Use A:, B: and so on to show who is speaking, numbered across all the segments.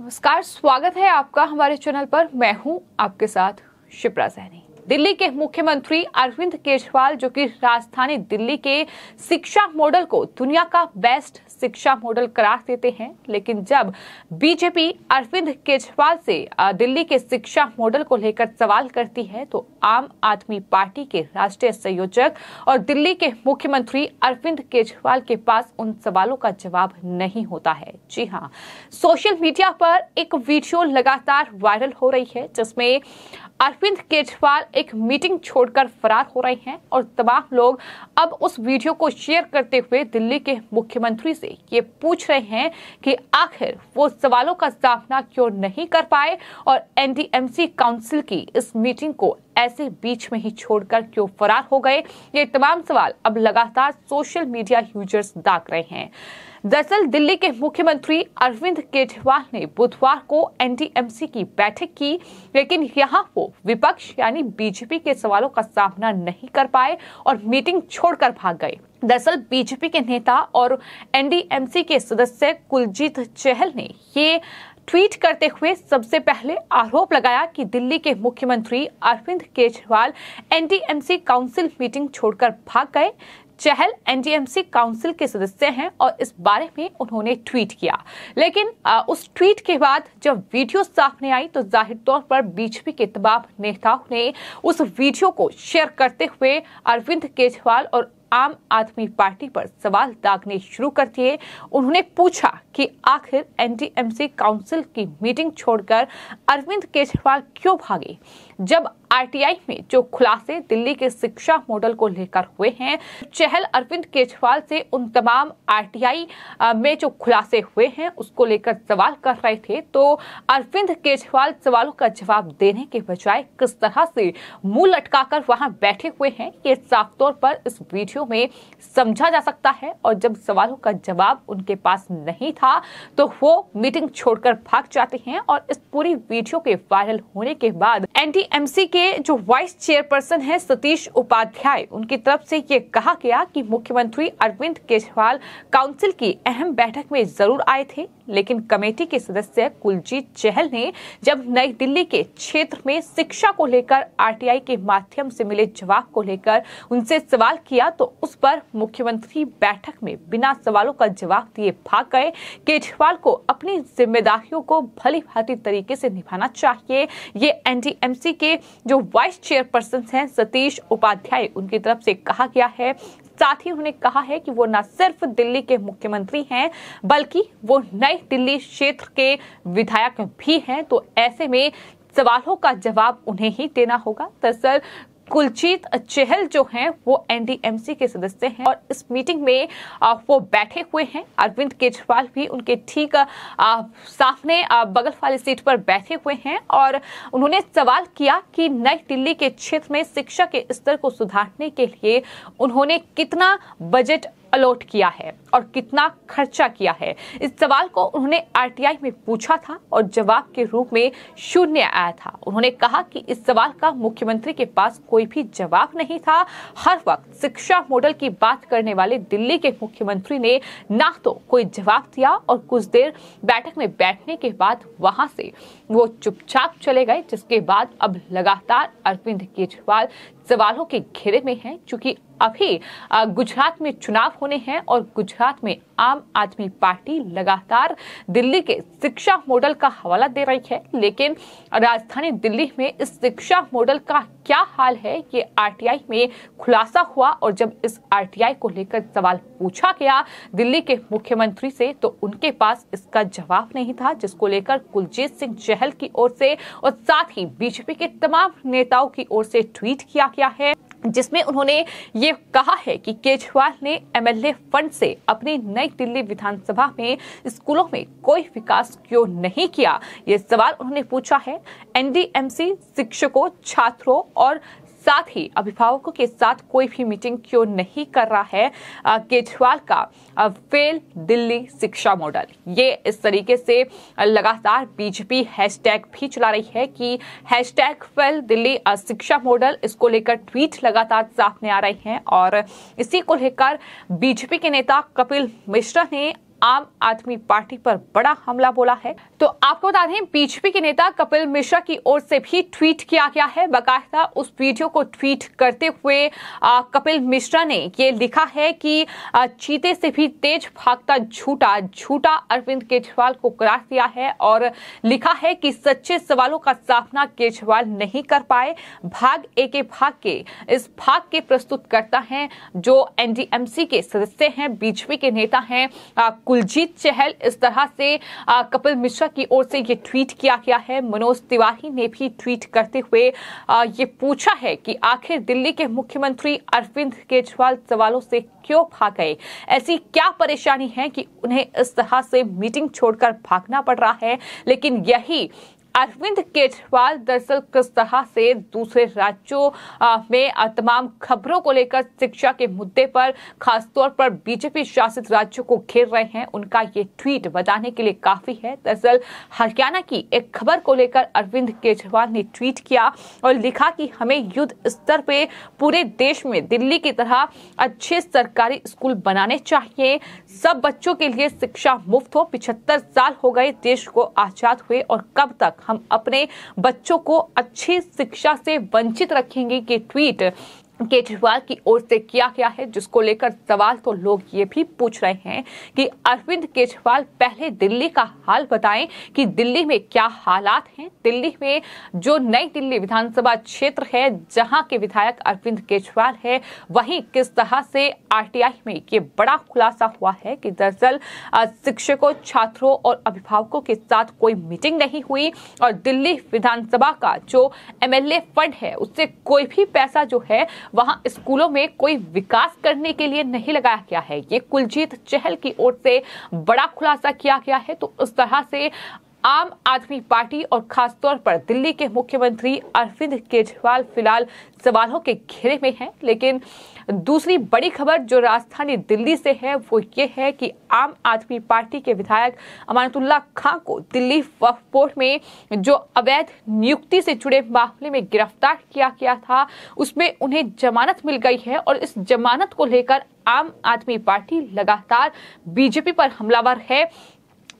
A: नमस्कार, स्वागत है आपका हमारे चैनल पर। मैं हूं आपके साथ शिप्रा सैनी। दिल्ली के मुख्यमंत्री अरविंद केजरीवाल जो कि राजधानी दिल्ली के शिक्षा मॉडल को दुनिया का बेस्ट शिक्षा मॉडल करार देते हैं, लेकिन जब बीजेपी अरविंद केजरीवाल से दिल्ली के शिक्षा मॉडल को लेकर सवाल करती है तो आम आदमी पार्टी के राष्ट्रीय संयोजक और दिल्ली के मुख्यमंत्री अरविंद केजरीवाल के पास उन सवालों का जवाब नहीं होता है। जी हाँ, सोशल मीडिया पर एक वीडियो लगातार वायरल हो रही है जिसमें अरविंद केजरीवाल एक मीटिंग छोड़कर फरार हो रहे हैं और तमाम लोग अब उस वीडियो को शेयर करते हुए दिल्ली के मुख्यमंत्री से ये पूछ रहे हैं कि आखिर वो सवालों का सामना क्यों नहीं कर पाए और एनडीएमसी काउंसिल की इस मीटिंग को ऐसे बीच में ही छोड़कर क्यों फरार हो गए। ये तमाम सवाल अब लगातार सोशल मीडिया यूजर्स दाग रहे हैं। दरअसल दिल्ली के मुख्यमंत्री अरविंद केजरीवाल ने बुधवार को एनडीएमसी की बैठक की, लेकिन यहां वो विपक्ष यानी बीजेपी के सवालों का सामना नहीं कर पाए और मीटिंग छोड़कर भाग गए। दरअसल बीजेपी के नेता और एनडीएमसी के सदस्य कुलजीत चहल ने ये ट्वीट करते हुए सबसे पहले आरोप लगाया कि दिल्ली के मुख्यमंत्री Arvind Kejriwal NDMC council meeting छोड़कर भाग गए। चहल एनडीएमसी काउंसिल के सदस्य हैं और इस बारे में उन्होंने ट्वीट किया, लेकिन उस ट्वीट के बाद जब वीडियो सामने आई तो जाहिर तौर पर बीजेपी के तमाम नेताओं ने उस वीडियो को शेयर करते हुए अरविंद केजरीवाल और आम आदमी पार्टी पर सवाल दागने शुरू कर दिए। उन्होंने पूछा कि आखिर एनडीएमसी काउंसिल की मीटिंग छोड़कर अरविंद केजरीवाल क्यों भागे, जब आरटीआई में जो खुलासे दिल्ली के शिक्षा मॉडल को लेकर हुए हैं। चहल अरविंद केजरीवाल से उन तमाम आरटीआई में जो खुलासे हुए हैं उसको लेकर सवाल कर रहे थे, तो अरविंद केजरीवाल सवालों का जवाब देने के बजाय किस तरह से मुंह लटकाकर वहां बैठे हुए हैं, ये साफ तौर पर इस वीडियो में समझा जा सकता है। और जब सवालों का जवाब उनके पास नहीं था तो वो मीटिंग छोड़कर भाग जाते हैं और इस पूरी वीडियो के वायरल होने के बाद एनडीएमसी के जो वाइस चेयरपर्सन है सतीश उपाध्याय, उनकी तरफ से ये कहा गया कि मुख्यमंत्री अरविंद केजरीवाल काउंसिल की अहम बैठक में जरूर आए थे, लेकिन कमेटी के सदस्य कुलजीत चहल ने जब नई दिल्ली के क्षेत्र में शिक्षा को लेकर आरटीआई के माध्यम से मिले जवाब को लेकर उनसे सवाल किया तो उस पर मुख्यमंत्री बैठक में बिना सवालों का जवाब दिए भाग गए। केजरीवाल को अपनी जिम्मेदारियों को भली भांति तरीके से निभाना चाहिए, ये एनडीएमसी के जो वाइस चेयरपर्सन हैं सतीश उपाध्याय, उनकी तरफ से कहा गया है। साथ ही उन्होंने कहा है कि वो न सिर्फ दिल्ली के मुख्यमंत्री हैं बल्कि वो नई दिल्ली क्षेत्र के विधायक भी हैं, तो ऐसे में सवालों का जवाब उन्हें ही देना होगा। दरअसल कुलजीत चहल जो हैं वो एनडीएमसी के सदस्य हैं और इस मीटिंग में वो बैठे हुए हैं। अरविंद केजरीवाल भी उनके ठीक सामने बगल वाली सीट पर बैठे हुए हैं और उन्होंने सवाल किया कि नई दिल्ली के क्षेत्र में शिक्षा के स्तर को सुधारने के लिए उन्होंने कितना बजट अलॉट किया है और कितना खर्चा किया है। इस सवाल को उन्होंने आरटीआई में पूछा था और जवाब के रूप में शून्य आया था। उन्होंने कहा कि इस सवाल का मुख्यमंत्री के पास कोई भी जवाब नहीं था। हर वक्त शिक्षा मॉडल की बात करने वाले दिल्ली के मुख्यमंत्री ने ना तो कोई जवाब दिया और कुछ देर बैठक में बैठने के बाद वहां से वो चुपचाप चले गए, जिसके बाद अब लगातार अरविंद केजरीवाल सवालों के घेरे में हैं। चूंकि अभी गुजरात में चुनाव होने हैं और गुजरात में आम आदमी पार्टी लगातार दिल्ली के शिक्षा मॉडल का हवाला दे रही है, लेकिन राजधानी दिल्ली में इस शिक्षा मॉडल का क्या हाल है ये आरटीआई में खुलासा हुआ। और जब इस आरटीआई को लेकर सवाल पूछा गया दिल्ली के मुख्यमंत्री से तो उनके पास इसका जवाब नहीं था, जिसको लेकर कुलजीत सिंह चहल की ओर से और साथ ही बीजेपी के तमाम नेताओं की ओर से ट्वीट किया गया है, जिसमें उन्होंने ये कहा है कि केजरीवाल ने एमएलए फंड से अपनी नई दिल्ली विधानसभा में स्कूलों में कोई विकास क्यों नहीं किया। ये सवाल उन्होंने पूछा है। एनडीएमसी शिक्षकों, छात्रों और साथ ही अभिभावकों के साथ कोई भी मीटिंग क्यों नहीं कर रहा है केजरीवाल का फेल दिल्ली शिक्षा मॉडल। ये इस तरीके से लगातार बीजेपी हैशटैग भी चला रही है कि हैशटैग फेल दिल्ली शिक्षा मॉडल, इसको लेकर ट्वीट लगातार सामने आ रहे हैं और इसी को लेकर बीजेपी के नेता कपिल मिश्रा ने आम आदमी पार्टी पर बड़ा हमला बोला है। तो आपको बता दें, बीजेपी के नेता कपिल मिश्रा की ओर से भी ट्वीट किया गया है। बाकायदा उस वीडियो को ट्वीट करते हुए कपिल मिश्रा ने ये लिखा है कि चीते से भी तेज भागता झूठा अरविंद केजरीवाल को करार दिया है और लिखा है कि सच्चे सवालों का सामना केजरीवाल नहीं कर पाए। भाग के इस भाग के प्रस्तुत करता है जो एनडीएमसी के सदस्य हैं, बीजेपी के नेता हैं कुलजीत चहल। इस तरह से कपिल मिश्रा की ओर से ये ट्वीट किया गया है। मनोज तिवारी ने भी ट्वीट करते हुए ये पूछा है कि आखिर दिल्ली के मुख्यमंत्री अरविंद केजरीवाल सवालों से क्यों भाग गए? ऐसी क्या परेशानी है कि उन्हें इस तरह से मीटिंग छोड़कर भागना पड़ रहा है? लेकिन यही अरविंद केजरीवाल दरअसल किस तरह से दूसरे राज्यों में तमाम खबरों को लेकर शिक्षा के मुद्दे पर खासतौर पर बीजेपी शासित राज्यों को घेर रहे हैं, उनका ये ट्वीट बताने के लिए काफी है। दरअसल हरियाणा की एक खबर को लेकर अरविंद केजरीवाल ने ट्वीट किया और लिखा कि हमें युद्ध स्तर पे पूरे देश में दिल्ली की तरह अच्छे सरकारी स्कूल बनाने चाहिए। सब बच्चों के लिए शिक्षा मुफ्त हो। 75 साल हो गए देश को आजाद हुए और कब तक हम अपने बच्चों को अच्छी शिक्षा से वंचित रखेंगे? ये ट्वीट केजरीवाल की ओर से किया गया है, जिसको लेकर सवाल तो लोग ये भी पूछ रहे हैं कि अरविंद केजरीवाल पहले दिल्ली का हाल बताएं कि दिल्ली में क्या हालात हैं। दिल्ली में जो नई दिल्ली विधानसभा क्षेत्र है जहां के विधायक अरविंद केजरीवाल है, वहीं किस तरह से आरटीआई में ये बड़ा खुलासा हुआ है कि दरअसल शिक्षकों, छात्रों और अभिभावकों के साथ कोई मीटिंग नहीं हुई और दिल्ली विधानसभा का जो एमएलए फंड है उससे कोई भी पैसा जो है वहां स्कूलों में कोई विकास करने के लिए नहीं लगाया गया है। ये कुलजीत चहल की ओर से बड़ा खुलासा किया गया है। तो उस तरह से आम आदमी पार्टी और खासतौर पर दिल्ली के मुख्यमंत्री अरविंद केजरीवाल फिलहाल सवालों के घेरे में हैं। लेकिन दूसरी बड़ी खबर जो राजधानी दिल्ली से है वो ये है कि आम आदमी पार्टी के विधायक अमानतुल्लाह खान को दिल्ली वक्फ बोर्ड में जो अवैध नियुक्ति से जुड़े मामले में गिरफ्तार किया गया था, उसमें उन्हें जमानत मिल गई है और इस जमानत को लेकर आम आदमी पार्टी लगातार बीजेपी पर हमलावर है।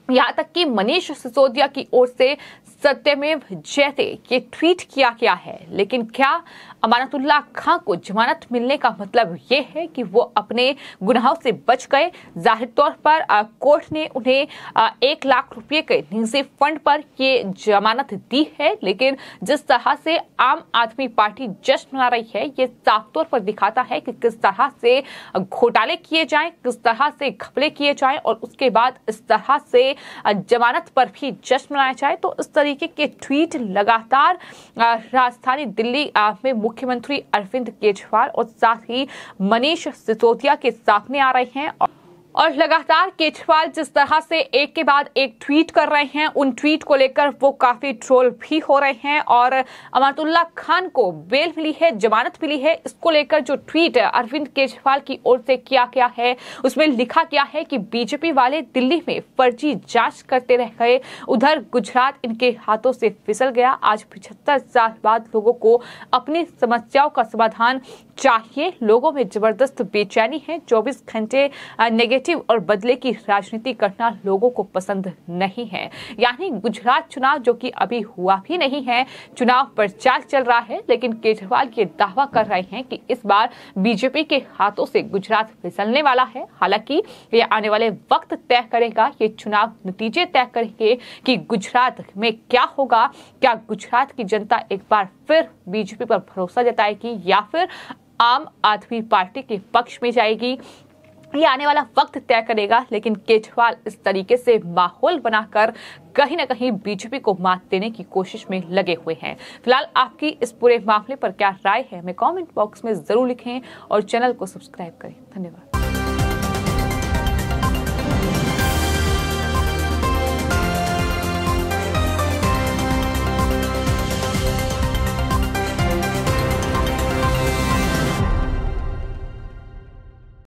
A: यहाँ तक कि मनीष सिसोदिया की ओर से सत्यमेव जयते ये ट्वीट किया गया है। लेकिन क्या अमानतुल्लाह खान को जमानत मिलने का मतलब ये है कि वो अपने गुनाहों से बच गए? जाहिर तौर पर कोर्ट ने उन्हें 1 लाख रुपए के निजी फंड पर ये जमानत दी है। लेकिन जिस तरह से आम आदमी पार्टी जश्न मना रही है, ये साफ तौर पर दिखाता है कि किस तरह से घोटाले किए जाएं, किस तरह से घपले किए जाएं और उसके बाद इस तरह से जमानत पर भी जश्न मनाया जाए। तो इस तरीके के ट्वीट लगातार राजधानी दिल्ली में मुख्यमंत्री अरविंद केजरीवाल और साथ ही मनीष सिसोदिया के सामने आ रहे हैं और लगातार केजरीवाल जिस तरह से एक के बाद एक ट्वीट कर रहे हैं, उन ट्वीट को लेकर वो काफी ट्रोल भी हो रहे हैं। और अमानतुल्लाह खान को बेल मिली है, जमानत मिली है, इसको लेकर जो ट्वीट अरविंद केजरीवाल की ओर से किया गया है उसमें लिखा गया है कि बीजेपी वाले दिल्ली में फर्जी जांच करते रह गए, उधर गुजरात इनके हाथों से फिसल गया। आज 75 साल बाद लोगों को अपनी समस्याओं का समाधान चाहिए। लोगों में जबरदस्त बेचैनी है। 24 घंटे नेगेटिव और बदले की राजनीति करना लोगों को पसंद नहीं है। यानी गुजरात चुनाव जो कि अभी हुआ भी नहीं है, चुनाव प्रचार चल रहा है, लेकिन केजरीवाल ये दावा कर रहे हैं कि इस बार बीजेपी के हाथों से गुजरात फिसलने वाला है। हालांकि ये आने वाले वक्त तय करेगा, ये चुनाव नतीजे तय करेंगे कि गुजरात में क्या होगा। क्या गुजरात की जनता एक बार फिर बीजेपी पर भरोसा जताएगी या फिर आम आदमी पार्टी के पक्ष में जाएगी, ये आने वाला वक्त तय करेगा। लेकिन केजरीवाल इस तरीके से माहौल बनाकर कहीं ना कहीं बीजेपी को मात देने की कोशिश में लगे हुए हैं। फिलहाल आपकी इस पूरे मामले पर क्या राय है, हमें कमेंट बॉक्स में जरूर लिखें और चैनल को सब्सक्राइब करें। धन्यवाद।